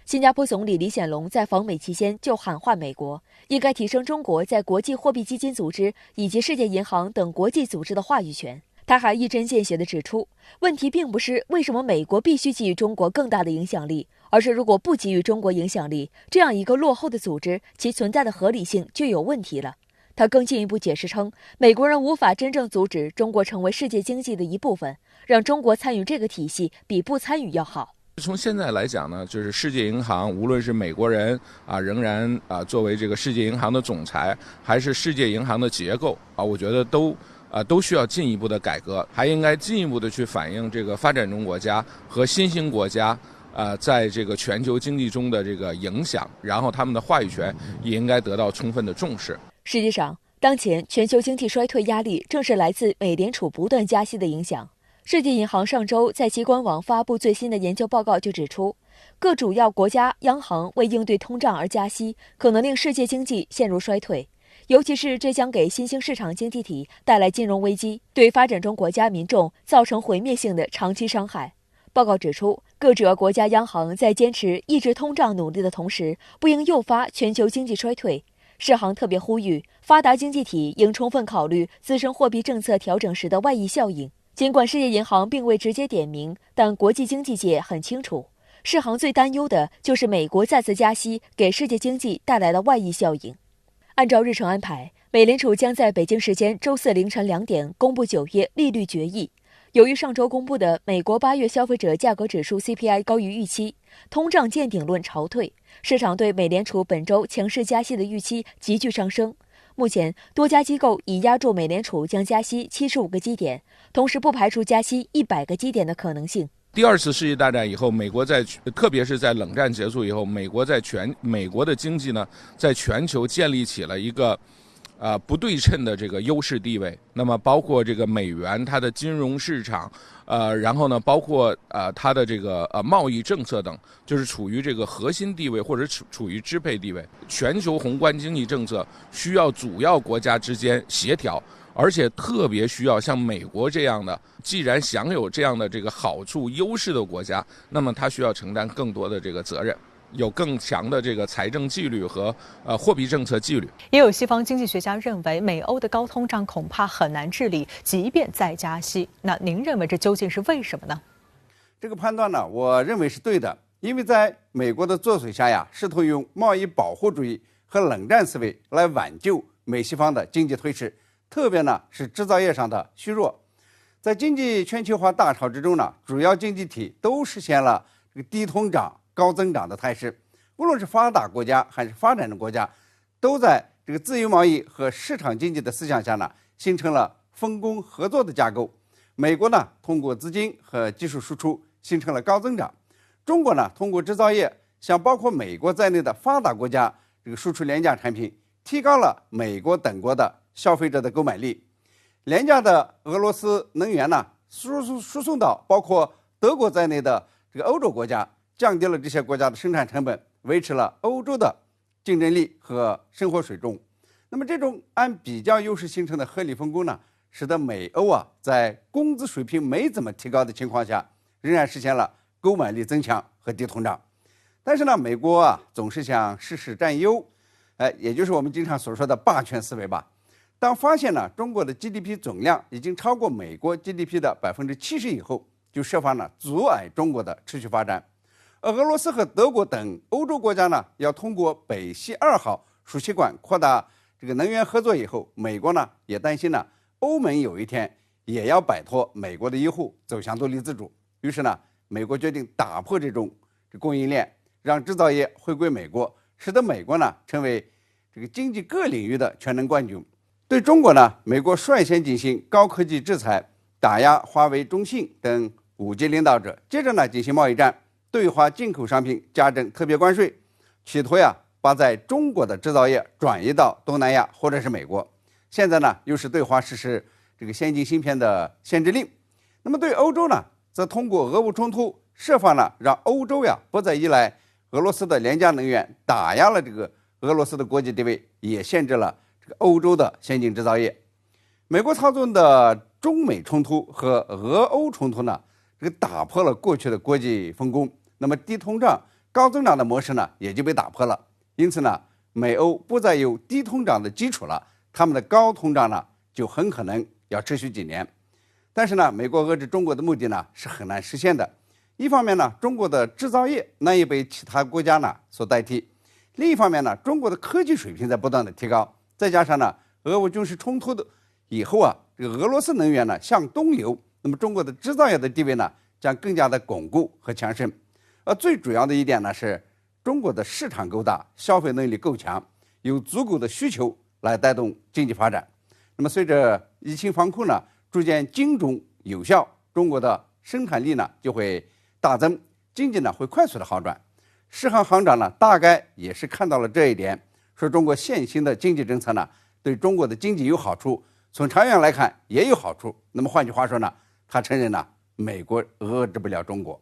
新加坡总理李显龙在访美期间就喊话美国，应该提升中国在国际货币基金组织以及世界银行等国际组织的话语权。他还一针见血地指出，问题并不是为什么美国必须给予中国更大的影响力，而是如果不给予中国影响力，这样一个落后的组织，其存在的合理性就有问题了。他更进一步解释称，美国人无法真正阻止中国成为世界经济的一部分，让中国参与这个体系比不参与要好。从现在来讲呢，就是世界银行，无论是美国人仍然作为这个世界银行的总裁，还是世界银行的结构我觉得都需要进一步的改革，还应该进一步的去反映这个发展中国家和新兴国家在这个全球经济中的这个影响，然后他们的话语权也应该得到充分的重视。实际上，当前全球经济衰退压力正是来自美联储不断加息的影响。世界银行上周在其官网发布最新的研究报告，就指出，各主要国家央行为应对通胀而加息，可能令世界经济陷入衰退，尤其是这将给新兴市场经济体带来金融危机，对发展中国家民众造成毁灭性的长期伤害。报告指出，各主要国家央行在坚持抑制通胀努力的同时，不应诱发全球经济衰退。世行特别呼吁，发达经济体应充分考虑自身货币政策调整时的外溢效应。尽管世界银行并未直接点名，但国际经济界很清楚，世行最担忧的就是美国再次加息给世界经济带来的外溢效应。按照日程安排，美联储将在北京时间周四凌晨2点公布9月利率决议。由于上周公布的美国8月消费者价格指数 CPI 高于预期，通胀见顶论潮退，市场对美联储本周强势加息的预期急剧上升。目前，多家机构已压住美联储将加息75个基点，同时不排除加息100个基点的可能性。第二次世界大战以后，美国特别是在冷战结束以后，美国的经济呢，在全球建立起了一个不对称的这个优势地位。那么包括这个美元它的金融市场，然后呢包括它的这个贸易政策等，就是处于这个核心地位或者处于支配地位。全球宏观经济政策需要主要国家之间协调，而且特别需要像美国这样的，既然享有这样的这个好处优势的国家，那么它需要承担更多的这个责任，有更强的这个财政纪律和货币政策纪律。也有西方经济学家认为，美欧的高通胀恐怕很难治理，即便再加息。那您认为这究竟是为什么呢？这个判断呢，我认为是对的，因为在美国的作祟下呀，试图用贸易保护主义和冷战思维来挽救美西方的经济退市，特别呢是制造业上的虚弱。在经济全球化大潮之中呢，主要经济体都实现了这个低通胀、高增长的态势，无论是发达国家还是发展中国家，都在这个自由贸易和市场经济的思想下呢，形成了分工合作的架构。美国呢，通过资金和技术输出形成了高增长；中国呢，通过制造业向包括美国在内的发达国家这个输出廉价产品，提高了美国等国的消费者的购买力。廉价的俄罗斯能源呢，输送到包括德国在内的这个欧洲国家，降低了这些国家的生产成本，维持了欧洲的竞争力和生活水准。那么这种按比较优势形成的合理分工呢，使得美欧在工资水平没怎么提高的情况下，仍然实现了购买力增强和低通胀。但是呢，美国总是想事事占优，也就是我们经常所说的霸权思维吧。当发现呢中国的 GDP 总量已经超过美国 GDP 的70%以后，就设法呢阻碍中国的持续发展。而俄罗斯和德国等欧洲国家呢，要通过北溪2号输气管扩大这个能源合作以后，美国呢也担心呢欧盟有一天也要摆脱美国的依附，走向独立自主。于是呢，美国决定打破这种供应链，让制造业回归美国，使得美国呢成为这个经济各领域的全能冠军。对中国呢，美国率先进行高科技制裁，打压华为、中兴等5G 领导者，接着呢进行贸易战，对华进口商品加征特别关税，企图把在中国的制造业转移到东南亚或者是美国。现在呢又是对华实施这个先进芯片的限制令。那么对欧洲呢，则通过俄乌冲突设法呢让欧洲不再依赖俄罗斯的廉价能源，打压了这个俄罗斯的国际地位，也限制了这个欧洲的先进制造业。美国操纵的中美冲突和俄欧冲突呢，这个打破了过去的国际分工。那么低通胀、高增长的模式呢也就被打破了。因此呢，美欧不再有低通胀的基础了，他们的高通胀呢就很可能要持续几年。但是呢，美国遏制中国的目的呢是很难实现的。一方面呢，中国的制造业难以被其他国家呢所代替；另一方面呢，中国的科技水平在不断的提高，再加上呢，俄乌军事冲突的以后啊，这个俄罗斯能源呢向东流，那么中国的制造业的地位呢将更加的巩固和强盛。而最主要的一点呢是，中国的市场够大，消费能力够强，有足够的需求来带动经济发展。那么随着疫情防控呢逐渐精准有效，中国的生产力呢就会大增，经济呢会快速的好转。世行行长呢大概也是看到了这一点，说中国现行的经济政策呢对中国的经济有好处，从长远来看也有好处。那么换句话说呢，他承认呢美国遏制不了中国。